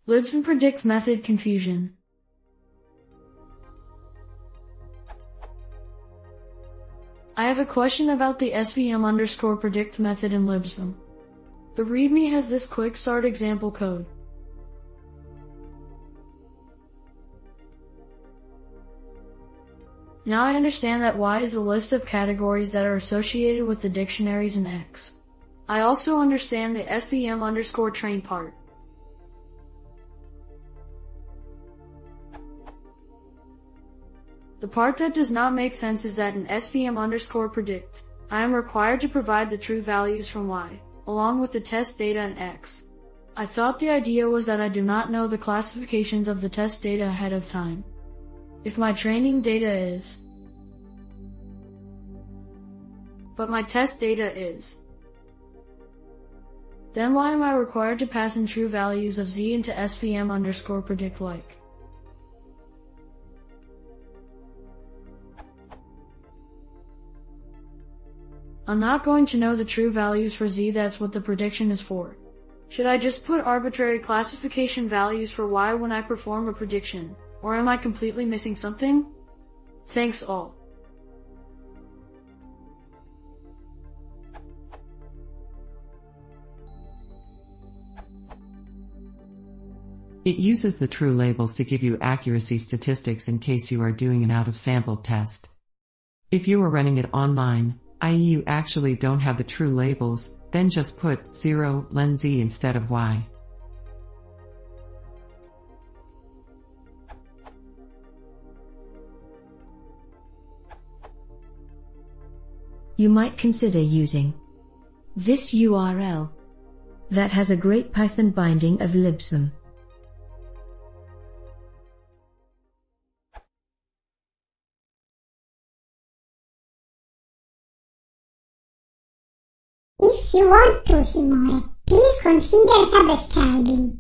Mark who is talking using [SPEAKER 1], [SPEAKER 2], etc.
[SPEAKER 1] Libsvm predict method confusion. I have a question about the svm_predict method in libsvm. The README has this quick start example code. Now I understand that Y is a list of categories that are associated with the dictionaries in X. I also understand the svm_train part. The part that does not make sense is that in svm_predict, I am required to provide the true values from Y, along with the test data in X. I thought the idea was that I do not know the classifications of the test data ahead of time. If my training data is, but my test data is, then why am I required to pass in true values of Z into svm_predict like? I'm not going to know the true values for Z, that's what the prediction is for. Should I just put arbitrary classification values for Y when I perform a prediction, or am I completely missing something? Thanks all.
[SPEAKER 2] It uses the true labels to give you accuracy statistics in case you are doing an out-of-sample test. If you are running it online, i.e. you actually don't have the true labels, then just put 0 len Z instead of Y.
[SPEAKER 3] You might consider using this URL that has a great Python binding of libsvm.
[SPEAKER 4] If you want to see more, please consider subscribing.